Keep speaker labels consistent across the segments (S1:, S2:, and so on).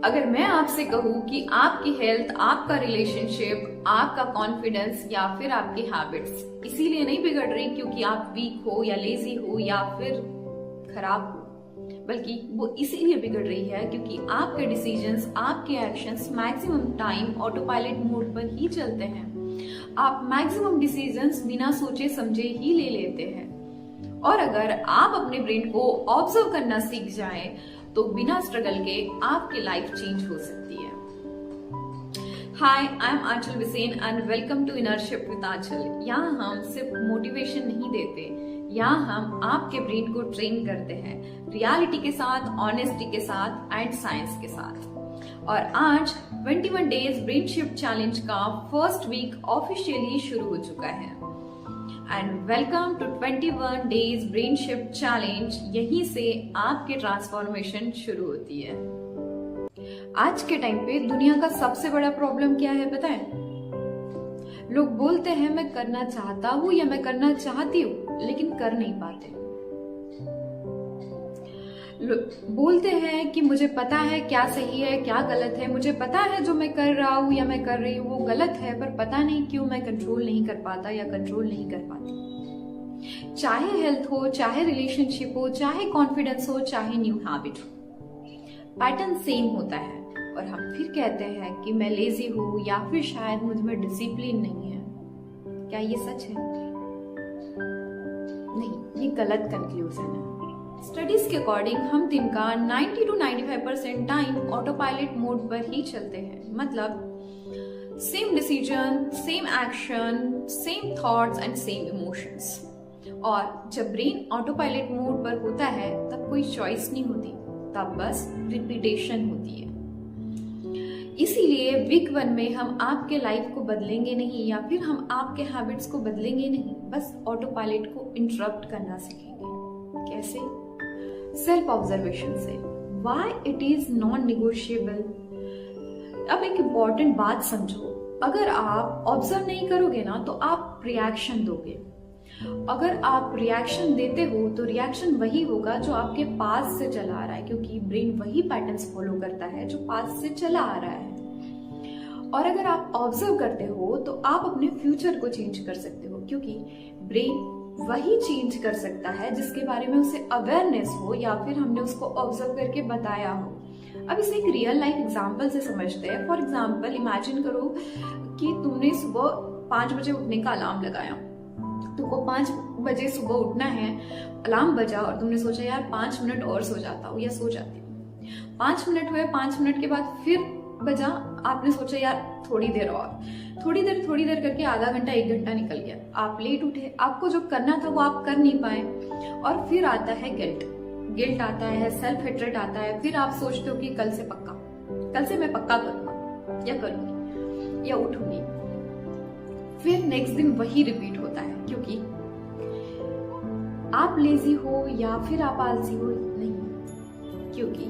S1: अगर मैं आपसे कहूँ कि आपकी हेल्थ, आपका रिलेशनशिप, आपका कॉन्फिडेंस या फिर आपकी हैबिट्स इसीलिए नहीं बिगड़ रही क्योंकि आप वीक हो या लेजी हो या फिर खराब हो, बल्कि वो इसीलिए बिगड़ रही है क्योंकि आपके डिसीजंस, आपके actions maximum time auto pilot mode पर ही चलते हैं। आप मैक्सिमम डिसीजंस बिना सोचे समझे ही ले लेते हैं। और अगर आप अपने ब्रेन को ऑब्जर्व करना सीख जाएं, तो बिना स्ट्रगल के आपकी लाइफ चेंज हो सकती है। Hi, I am Anchal Bisen and welcome to Innership with Anchal. यहाँ हम सिर्फ मोटिवेशन नहीं देते, यहाँ हम आपके ब्रेन को ट्रेन करते हैं रियलिटी के साथ, ऑनेस्टी के साथ एंड साइंस के साथ। और आज 21 डेज ब्रेन शिफ्ट चैलेंज का फर्स्ट वीक ऑफिशियली शुरू हो चुका है। And welcome to 21 days brain shift challenge. यहीं से आपकी ट्रांसफॉर्मेशन शुरू होती है। आज के टाइम पे दुनिया का सबसे बड़ा प्रॉब्लम क्या है पता है? लोग बोलते हैं मैं करना चाहता हूँ या मैं करना चाहती हूँ, लेकिन कर नहीं पाते। बोलते हैं कि मुझे पता है क्या सही है क्या गलत है, मुझे पता है जो मैं कर रहा हूँ या मैं कर रही हूँ वो गलत है, पर पता नहीं क्यों मैं कंट्रोल नहीं कर पाता या कंट्रोल नहीं कर पाती। चाहे हेल्थ हो, चाहे रिलेशनशिप हो, चाहे कॉन्फिडेंस हो, चाहे न्यू हैबिट हो, पैटर्न सेम होता है। और हम फिर कहते हैं कि मैं लेजी हूँ या फिर शायद मुझ में डिसिप्लिन नहीं है। क्या ये सच है? नहीं, ये गलत कंक्लूजन है। स्टडीज के अकॉर्डिंग हम दिन का 90 to 95% time auto pilot mode पर ही चलते हैं। मतलब same decision, same action, same thoughts and same emotions. और जब ब्रेन ऑटो पायलट मोड पर होता है तब कोई चॉइस नहीं होती, तब बस रिपीटेशन होती है। इसीलिए वीक 1 में हम आपके लाइफ को बदलेंगे नहीं या फिर हम आपके हैबिट्स को बदलेंगे नहीं, बस ऑटो पायलट को इंटरप्ट करना सीखेंगे। कैसे? सेल्फ ऑब्जर्वेशन से। Why it is non-negotiable? अब एक इम्पॉर्टेंट बात समझो, अगर आप ऑब्जर्व नहीं करोगे ना तो आप रिएक्शन दोगे। अगर आप रिएक्शन देते हो तो रिएक्शन वही होगा जो आपके पास से चला आ रहा है, क्योंकि ब्रेन वही पैटर्न्स फॉलो करता है जो पास से चला आ रहा है। और अगर आप ऑब्जर्व करते हो तो आप अपने फ्यूचर को चेंज कर सकते हो, क्योंकि ब्रेन वही चेंज कर सकता है जिसके बारे में उसे अवेयरनेस हो या फिर हमने उसको ऑब्जर्व करके बताया हो। अब इसे एक रियल लाइफ एग्जांपल से समझते हैं। फॉर एग्जांपल इमेजिन करो कि तुमने सुबह 5 बजे उठने का अलार्म लगाया। तुमको 5 बजे सुबह उठना है, अलार्म बजा और तुमने सोचा यार 5 मिनट और सो जाता हूँ या सो जाती हूँ। 5 मिनट हुए, 5 मिनट के बाद फिर बजा, आपने सोचा यार थोड़ी देर और, थोड़ी देर करके आधा घंटा 1 घंटा निकल गया। आप लेट उठे, आपको जो करना था वो आप कर नहीं पाए। और फिर आता है गिल्ट आता है, सेल्फ हेट्रेड आता है। फिर आप सोचते हो कि कल से मैं पक्का करूंगा या करूंगी या उठूंगी। फिर नेक्स्ट दिन वही रिपीट होता है, क्योंकि आप लेजी हो या फिर आप आलसी हो नहीं, क्योंकि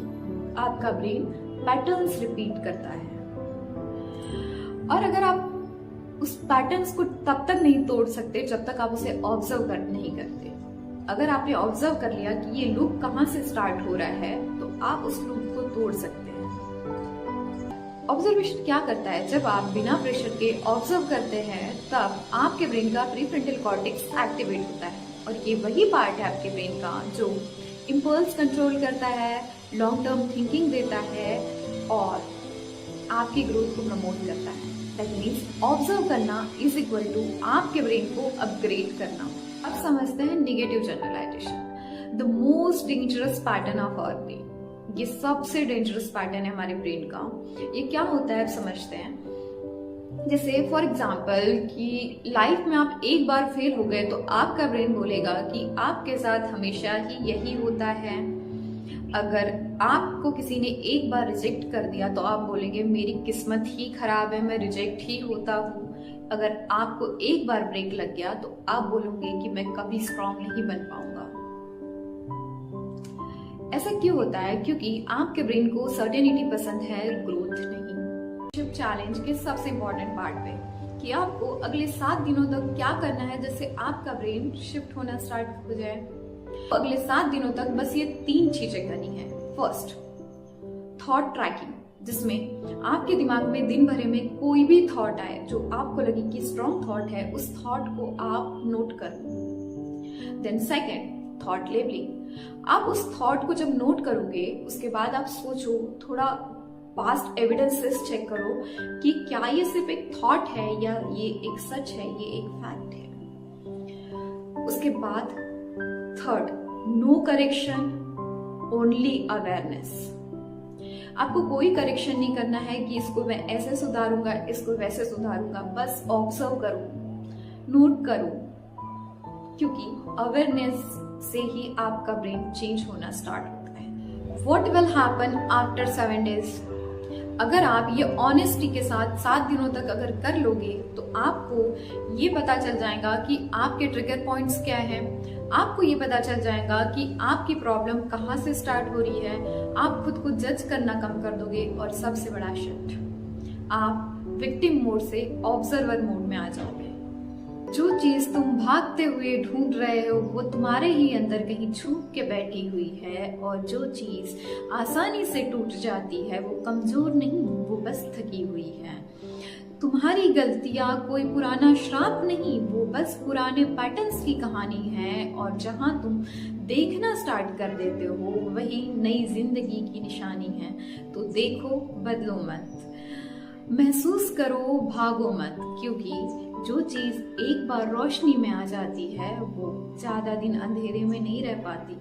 S1: आपका ब्रेन पैटर्न्स रिपीट करता है। और अगर आप उस पैटर्न्स को तब तक नहीं तोड़ सकते जब तक आप उसे ऑब्जर्व नहीं करते। अगर आपने ऑब्जर्व कर लिया कि ये लूप कहाँ से स्टार्ट हो रहा है तो आप उस लूप को तोड़ सकते हैं। ऑब्जर्वेशन क्या करता है? जब आप बिना प्रेशर के ऑब्जर्व करते हैं तब आपके ब्रेन का प्रीफ्रंटल कॉर्टेक्स एक्टिवेट होता है, और ये वही पार्ट है आपके ब्रेन का जो इम्पल्स कंट्रोल करता है, लॉन्ग टर्म थिंकिंग देता है और आपकी ग्रोथ को प्रमोट करता है। दैट मीन्स ऑब्जर्व करना इज इक्वल टू आपके ब्रेन को अपग्रेड करना। अब समझते हैं negative generalisation, the most dangerous pattern of our brain. ये सबसे डेंजरस पैटर्न है हमारे ब्रेन का। ये क्या होता है अब समझते हैं। जैसे फॉर एग्जाम्पल कि लाइफ में आप एक बार फेल हो गए तो आपका ब्रेन बोलेगा कि आपके साथ हमेशा ही यही होता है। अगर आपको किसी ने एक बार रिजेक्ट कर दिया तो आप बोलेंगे मेरी किस्मत ही खराब है, मैं रिजेक्ट ही होता हूँ। अगर आपको एक बार ब्रेक लग गया तो आप बोलोगे कि मैं कभी स्ट्रांग नहीं बन पाऊंगा। ऐसा क्यों होता है? क्योंकि आपके ब्रेन को सर्टेनिटी पसंद है, ग्रोथ नहीं। शिफ्ट चैलेंज के सबसे इंपॉर्टेंट पार्ट पे कि आपको अगले 7 दिनों तक क्या करना है जिससे आपका ब्रेन शिफ्ट होना स्टार्ट हो जाए। अगले 7 दिनों तक बस ये 3 चीजें करनी है। First, thought tracking. जिसमें आपके दिमाग में दिन भर में कोई भी थॉट आए जो आपको लगे कि स्ट्रॉन्ग थॉट है, उस थॉट को आप नोट करो। Then second, thought labelling. आप उस थॉट को जब नोट करोगे उसके बाद आप सोचो, थोड़ा पास्ट एविडेंसेस चेक करो कि क्या ये सिर्फ एक थॉट है या ये एक सच है, ये एक फैक्ट है। उसके बाद third, no correction, only awareness. आपको कोई करेक्शन नहीं करना है कि इसको मैं ऐसे सुधारूंगा, इसको वैसे सुधारूंगा, बस ऑब्जर्व करो, नोट करो, क्योंकि अवेयरनेस से ही आपका ब्रेन चेंज होना स्टार्ट होता है। What will happen after 7 days? अगर आप ये ऑनेस्टी के साथ 7 दिनों तक अगर कर लोगे तो आपको ये पता चल जाएगा कि आपके ट्रिगर पॉइंट्स क्या हैं, आपको ये पता चल जाएगा कि आपकी प्रॉब्लम कहाँ से स्टार्ट हो रही है, आप खुद को जज करना कम कर दोगे और सबसे बड़ा शिफ्ट, आप विक्टिम मोड से ऑब्जर्वर मोड में आ जाओगे। जो चीज तुम भागते हुए ढूंढ रहे हो वो तुम्हारे ही अंदर कहीं छुप के बैठी हुई है, और जो चीज आसानी से टूट जाती है वो कमजोर नहीं, वो बस थकी हुई है। तुम्हारी गलतियां कोई पुराना श्राप नहीं, वो बस पुराने पैटर्न्स की कहानी है, और जहां तुम देखना स्टार्ट कर देते हो वही नई जिंदगी की निशानी है। तो देखो, बदलो मत, महसूस करो, भागो मत, क्योंकि जो चीज एक बार रोशनी में आ जाती है वो ज्यादा दिन अंधेरे में नहीं रह पाती।